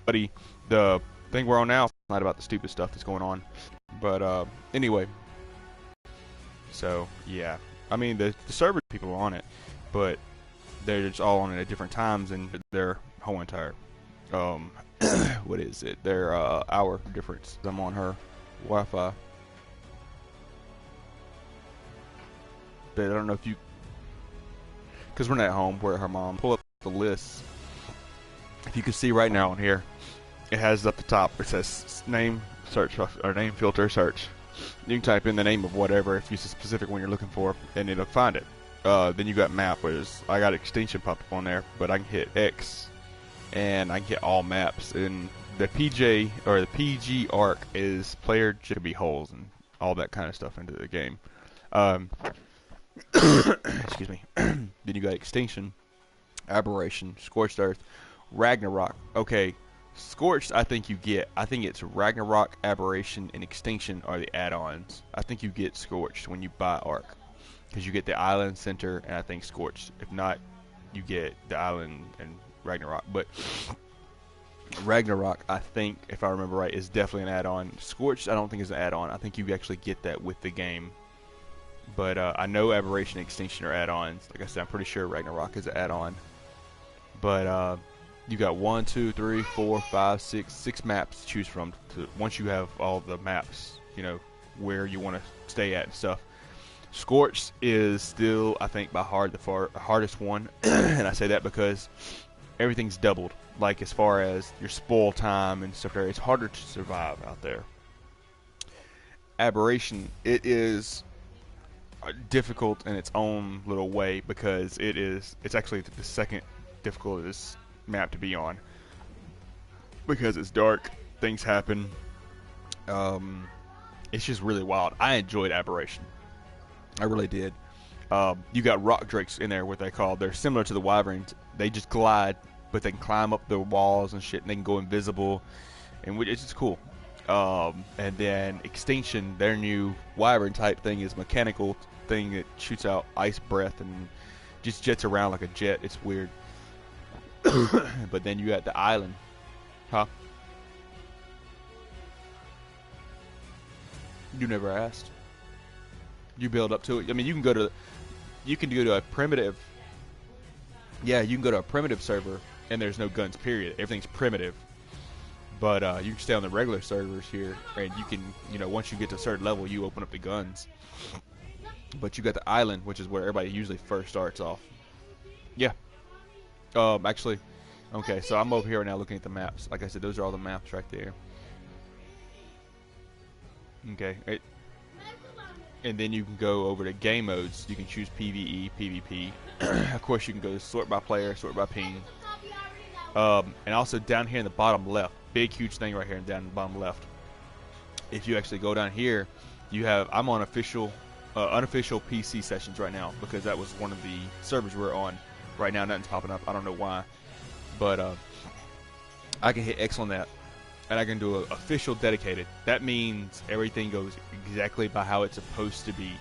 buddy, the thing we're on now is not about the stupid stuff that's going on. But anyway, so yeah, I mean the server people are on it, but they're just all on it at different times, and their whole entire um, what is it? Their hour difference. I'm on her Wi-Fi, but I don't know if you, because we're not at home, we're at her mom. Pull up the list. If you can see right now on here, it has up the top. It says name search or name filter search. You can type in the name of whatever if you see specific one you're looking for, and it'll find it. Then you got map, which I got extinction popped up on there, but I can hit X, and I can hit all maps. And the PJ or the PG arc is player could be holes and all that kind of stuff into the game. Excuse me. Then you got extinction, aberration, scorched earth, Ragnarok. Okay, Scorched, I think you get. I think it's Ragnarok, Aberration, and Extinction are the add-ons. I think you get Scorched when you buy Arc, because you get the Island Center and I think Scorched. If not, you get the Island and Ragnarok. But Ragnarok, I think, if I remember right, is definitely an add-on. Scorched, I don't think is an add-on. I think you actually get that with the game. But I know Aberration and Extinction are add-ons. Like I said, I'm pretty sure Ragnarok is an add-on. But you got 1, 2, 3, 4, 5, 6 maps to choose from. Once you have all the maps, you know, where you want to stay at and stuff. Scorched is still, I think, by far the hardest one. And I say that because everything's doubled. Like, as far as your spoil time and stuff there, it's harder to survive out there. Aberration, it is difficult in its own little way, because it's actually the second difficultest map to be on, because it's dark, things happen. It's just really wild. I enjoyed Aberration, I really did. You got rock drakes in there, what they call. They're similar to the wyverns. They just glide, but they can climb up the walls and shit, and they can go invisible, and it's just cool. And then Extinction, their new wyvern type thing, is mechanical thing that shoots out ice breath and just jets around like a jet. It's weird. But then you got the island, huh? You never asked. You build up to it. I mean, you can go to a primitive. Yeah, you can go to a primitive server, and there's no guns. Period. Everything's primitive. But you can stay on the regular servers here, and you can, you know, once you get to a certain level, you open up the guns. But you got the island, which is where everybody usually first starts off. Yeah. Actually, okay, so I'm over here right now looking at the maps. Like I said, those are all the maps right there. Okay, and then you can go over to game modes. You can choose PvE, PvP. Of course, you can go to sort by player, sort by ping. And also down here in the bottom left, big huge thing right here down in the bottom left. If you actually go down here, you have, I'm on unofficial PC sessions right now, because that was one of the servers we're on. Right now, nothing's popping up. I don't know why, but I can hit X on that, and I can do an official dedicated. That means everything goes exactly by how it's supposed to be.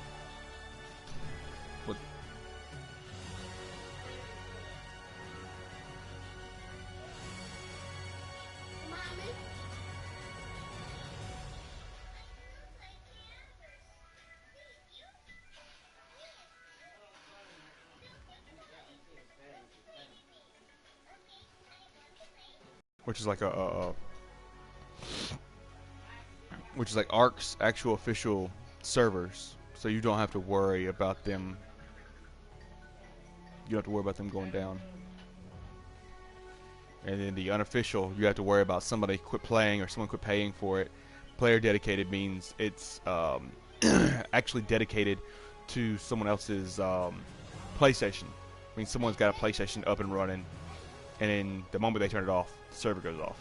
What? Which is like which is like Ark's actual official servers, so you don't have to worry about them. You don't have to worry about them going down. And then the unofficial, you have to worry about somebody quit playing or someone quit paying for it. Player dedicated means it's actually dedicated to someone else's PlayStation. I mean, someone's got a PlayStation up and running, and then the moment they turn it off, the server goes off.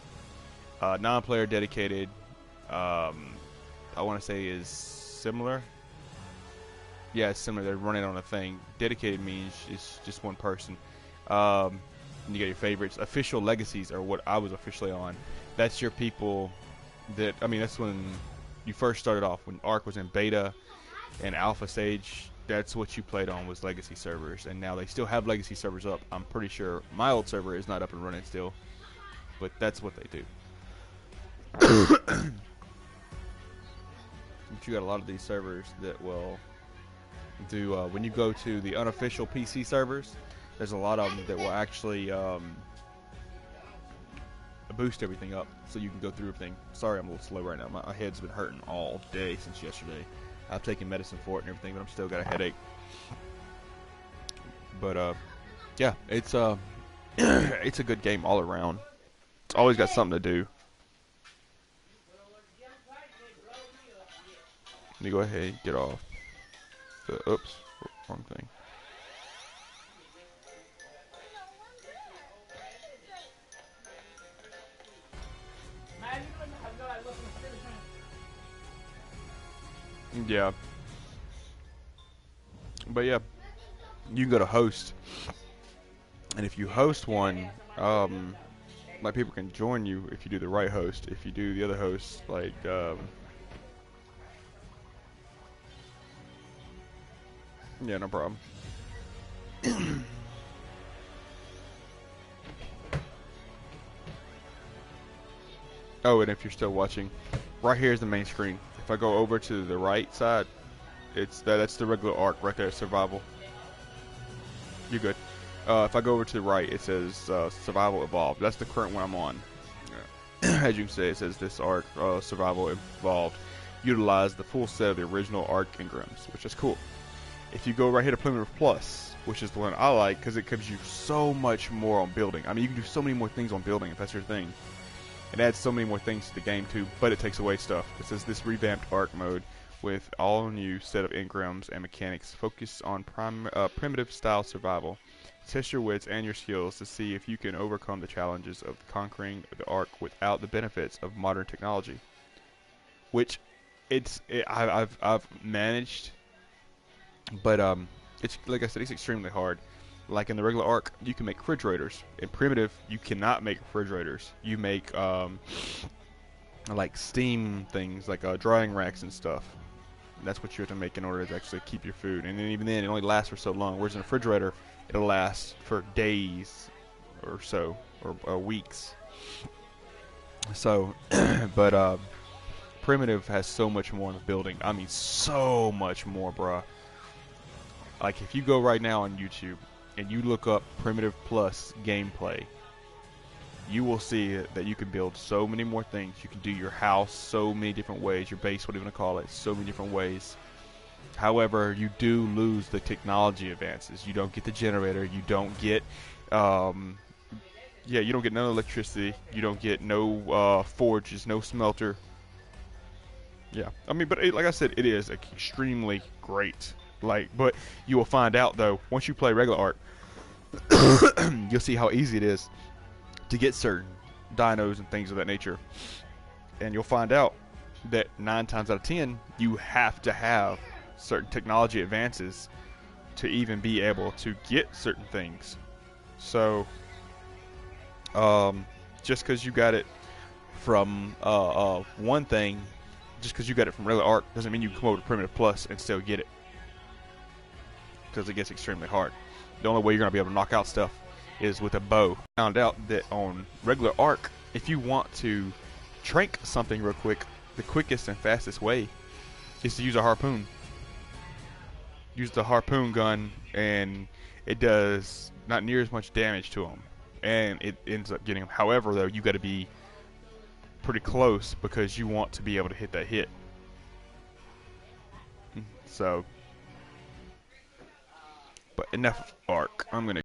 Non-player dedicated, I want to say, is similar. Yeah, it's similar. They're running on a thing. Dedicated means it's just one person. And you got your favorites. Official legacies are what I was officially on. That's your people that, I mean, that's when you first started off, when Ark was in beta and alpha stage. That's what you played on, was legacy servers, and now they still have legacy servers up. I'm pretty sure my old server is not up and running still. but that's what they do. But you got a lot of these servers that will do, when you go to the unofficial PC servers, there's a lot of them that will actually boost everything up so you can go through everything. Sorry, I'm a little slow right now. My head's been hurting all day since yesterday. I've taken medicine for it and everything, but I'm still got a headache. But yeah, it's it's a good game all around. It's always got something to do. Let me go ahead and get off the, oops, wrong thing. Yeah. But yeah, you can go to host, and if you host one, like people can join you if you do the right host. If you do the other host, like yeah, no problem. Oh, and if you're still watching, right here is the main screen. If I go over to the right side, that's the regular arc right there, survival. You're good. If I go over to the right, it says survival evolved. That's the current one I'm on. As you can see, it says this arc, survival evolved. Utilize the full set of the original arc engrams, which is cool. If you go right here to Primitive Plus, which is the one I like because it gives you so much more on building. I mean, you can do so many more things on building if that's your thing. It adds so many more things to the game too, but it takes away stuff. It says this revamped arc mode with all new set of engrams and mechanics focus on primitive style survival. Test your wits and your skills to see if you can overcome the challenges of conquering the arc without the benefits of modern technology. Which I've managed, but it's like I said, it's extremely hard. Like in the regular arc, you can make refrigerators. In primitive, you cannot make refrigerators. You make like steam things, like drying racks and stuff. That's what you have to make in order to actually keep your food. And then even then, it only lasts for so long. Whereas in a refrigerator, it'll last for days or so, or weeks. So, but primitive has so much more in the building. I mean, so much more, bruh. Like if you go right now on YouTube and you look up Primitive Plus gameplay, you will see that you can build so many more things. You can do your house so many different ways, your base, whatever you want to call it, so many different ways. However, you do lose the technology advances. You don't get the generator. You don't get, you don't get no electricity. You don't get no forges, no smelter. Yeah, I mean, but like I said, it is extremely great. But you will find out though, once you play regular art, you'll see how easy it is to get certain dinos and things of that nature. And you'll find out that 9 times out of 10, you have to have certain technology advances to even be able to get certain things. So, just because you got it from one thing, just because you got it from regular art, doesn't mean you can come over to Primitive Plus and still get it. Because it gets extremely hard. The only way you're going to be able to knock out stuff is with a bow. Found out that on regular arc, if you want to trank something real quick, the quickest and fastest way is to use a harpoon. Use the harpoon gun, and it does not near as much damage to them, and it ends up getting them. However, though, you got to be pretty close because you want to be able to hit that hit. So, but enough arc. I'm gonna